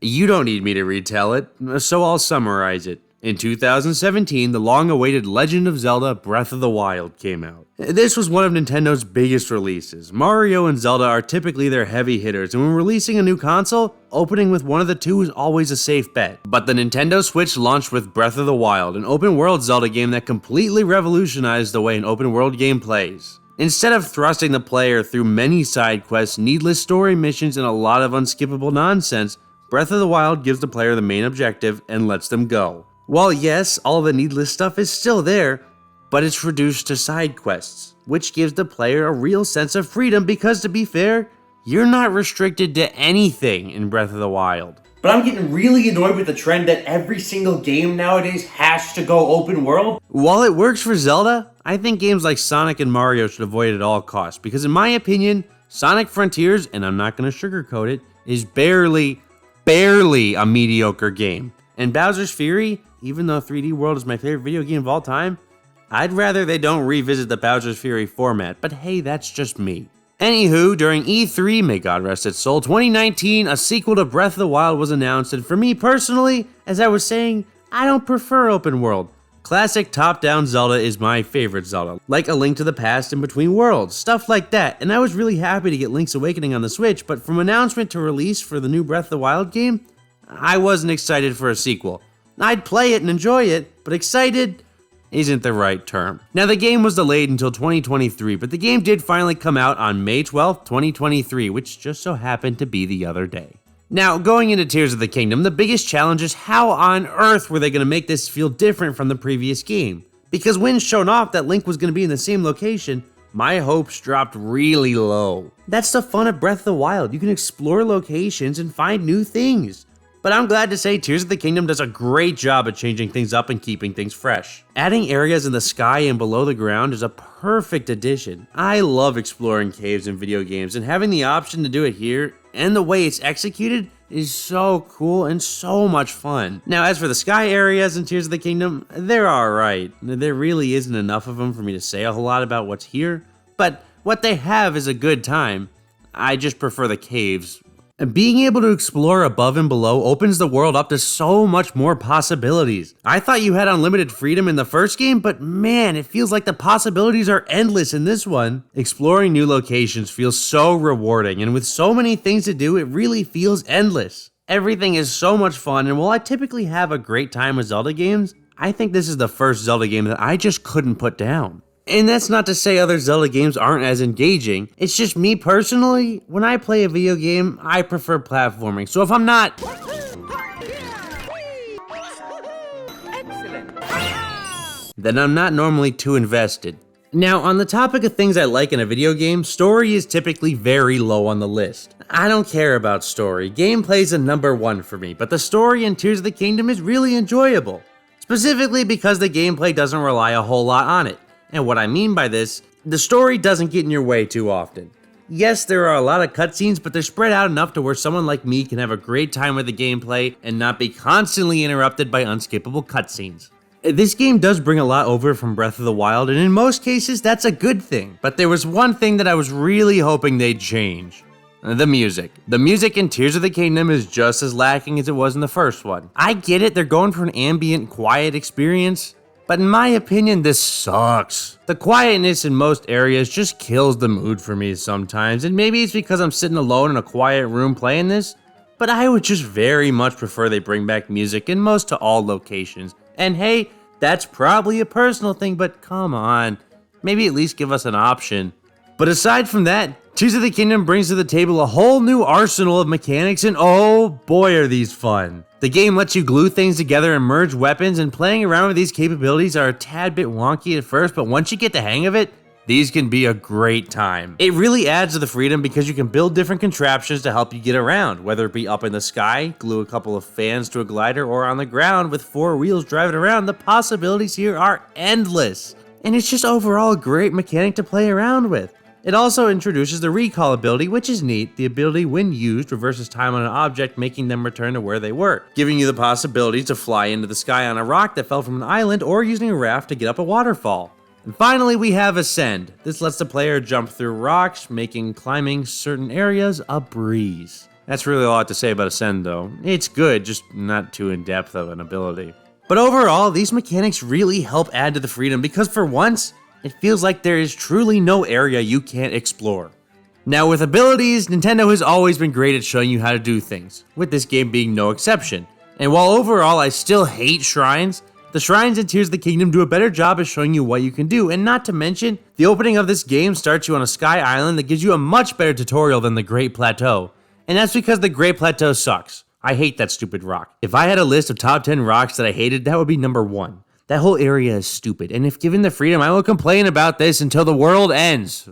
You don't need me to retell it, so I'll summarize it. In 2017, the long-awaited Legend of Zelda Breath of the Wild came out. This was one of Nintendo's biggest releases. Mario and Zelda are typically their heavy hitters, and when releasing a new console, opening with one of the two is always a safe bet. But the Nintendo Switch launched with Breath of the Wild, an open-world Zelda game that completely revolutionized the way an open-world game plays. Instead of thrusting the player through many side quests, needless story missions, and a lot of unskippable nonsense, Breath of the Wild gives the player the main objective and lets them go. While yes, all the needless stuff is still there, but it's reduced to side quests, which gives the player a real sense of freedom because, to be fair, you're not restricted to anything in Breath of the Wild. But I'm getting really annoyed with the trend that every single game nowadays has to go open world. While it works for Zelda, I think games like Sonic and Mario should avoid it at all costs, because in my opinion, Sonic Frontiers, and I'm not going to sugarcoat it, is barely a mediocre game. And Bowser's Fury, even though 3D World is my favorite video game of all time, I'd rather they don't revisit the Bowser's Fury format, but hey, that's just me. Anywho, during E3, may God rest its soul, 2019, a sequel to Breath of the Wild was announced, and for me personally, as I was saying, I don't prefer open world. Classic top-down Zelda is my favorite Zelda, like A Link to the Past and Between Worlds, stuff like that, and I was really happy to get Link's Awakening on the Switch, but from announcement to release for the new Breath of the Wild game, I wasn't excited for a sequel. I'd play it and enjoy it, but excited isn't the right term. Now, the game was delayed until 2023, but the game did finally come out on May 12th, 2023, which just so happened to be the other day. Now, going into Tears of the Kingdom, the biggest challenge is how on earth were they going to make this feel different from the previous game? Because when shown off that Link was going to be in the same location, my hopes dropped really low. That's the fun of Breath of the Wild. You can explore locations and find new things. But I'm glad to say Tears of the Kingdom does a great job at changing things up and keeping things fresh. Adding areas in the sky and below the ground is a perfect addition. I love exploring caves in video games, and having the option to do it here, and the way it's executed, is so cool and so much fun. Now, as for the sky areas in Tears of the Kingdom, they're alright. There really isn't enough of them for me to say a whole lot about what's here, but what they have is a good time. I just prefer the caves. Being able to explore above and below opens the world up to so much more possibilities. I thought you had unlimited freedom in the first game, but man, it feels like the possibilities are endless in this one. Exploring new locations feels so rewarding, and with so many things to do, it really feels endless. Everything is so much fun, and while I typically have a great time with Zelda games, I think this is the first Zelda game that I just couldn't put down. And that's not to say other Zelda games aren't as engaging, it's just me personally, when I play a video game, I prefer platforming, so if I'm not... then I'm not normally too invested. Now, on the topic of things I like in a video game, story is typically very low on the list. I don't care about story, gameplay's a number one for me, but the story in Tears of the Kingdom is really enjoyable. Specifically because the gameplay doesn't rely a whole lot on it. And what I mean by this, the story doesn't get in your way too often. Yes, there are a lot of cutscenes, but they're spread out enough to where someone like me can have a great time with the gameplay and not be constantly interrupted by unskippable cutscenes. This game does bring a lot over from Breath of the Wild, and in most cases, that's a good thing. But there was one thing that I was really hoping they'd change. The music. The music in Tears of the Kingdom is just as lacking as it was in the first one. I get it, they're going for an ambient, quiet experience, but in my opinion, this sucks. The quietness in most areas just kills the mood for me sometimes, and maybe it's because I'm sitting alone in a quiet room playing this, but I would just very much prefer they bring back music in most to all locations. And hey, that's probably a personal thing, but come on, maybe at least give us an option. But aside from that, Tears of the Kingdom brings to the table a whole new arsenal of mechanics, and oh boy are these fun. The game lets you glue things together and merge weapons, and playing around with these capabilities are a tad bit wonky at first, but once you get the hang of it, these can be a great time. It really adds to the freedom because you can build different contraptions to help you get around, whether it be up in the sky, glue a couple of fans to a glider, or on the ground with 4 wheels driving around. The possibilities here are endless, and it's just overall a great mechanic to play around with. It also introduces the recall ability, which is neat. The ability, when used, reverses time on an object, making them return to where they were, giving you the possibility to fly into the sky on a rock that fell from an island, or using a raft to get up a waterfall. And finally, we have Ascend. This lets the player jump through rocks, making climbing certain areas a breeze. That's really all I have to say about Ascend, though. It's good, just not too in-depth of an ability. But overall, these mechanics really help add to the freedom because for once, it feels like there is truly no area you can't explore. Now with abilities, Nintendo has always been great at showing you how to do things, with this game being no exception. And while overall I still hate shrines, the shrines in Tears of the Kingdom do a better job of showing you what you can do, and not to mention, the opening of this game starts you on a sky island that gives you a much better tutorial than the Great Plateau. And that's because the Great Plateau sucks. I hate that stupid rock. If I had a list of top 10 rocks that I hated, that would be number 1. That whole area is stupid, and if given the freedom, I will complain about this until the world ends.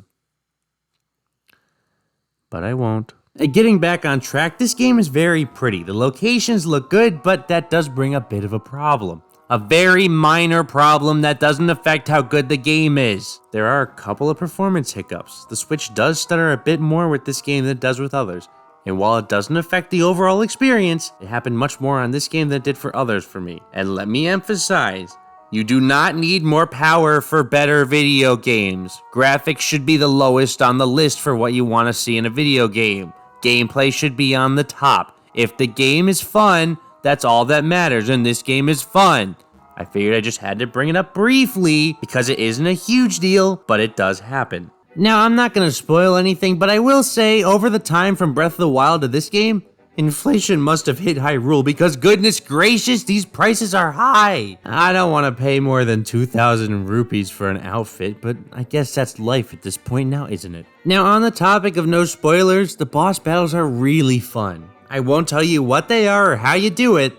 But I won't. Getting back on track, this game is very pretty. The locations look good, but that does bring a bit of a problem. A very minor problem that doesn't affect how good the game is. There are a couple of performance hiccups. The Switch does stutter a bit more with this game than it does with others. And while it doesn't affect the overall experience, it happened much more on this game than it did for others for me. And let me emphasize, you do not need more power for better video games. Graphics should be the lowest on the list for what you want to see in a video game. Gameplay should be on the top. If the game is fun, that's all that matters, and this game is fun. I figured I just had to bring it up briefly because it isn't a huge deal, but it does happen. Now, I'm not going to spoil anything, but I will say, over the time from Breath of the Wild to this game, inflation must have hit Hyrule because goodness gracious, these prices are high. I don't want to pay more than 2,000 rupees for an outfit, but I guess that's life at this point now, isn't it? Now, on the topic of no spoilers, the boss battles are really fun. I won't tell you what they are or how you do it,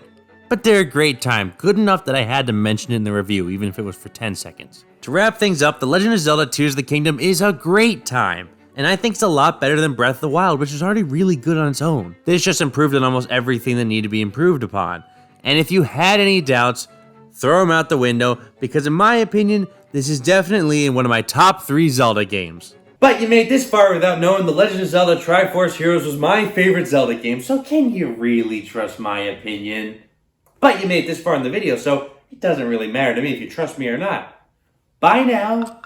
but they're a great time, good enough that I had to mention it in the review, even if it was for 10 seconds. To wrap things up, The Legend of Zelda Tears of the Kingdom is a great time, and I think it's a lot better than Breath of the Wild, which is already really good on its own. This just improved on almost everything that needed to be improved upon. And if you had any doubts, throw them out the window, because in my opinion, this is definitely in one of my top 3 Zelda games. But you made this far without knowing The Legend of Zelda Triforce Heroes was my favorite Zelda game, so can you really trust my opinion? But you made this far in the video, so it doesn't really matter to me if you trust me or not. Bye now.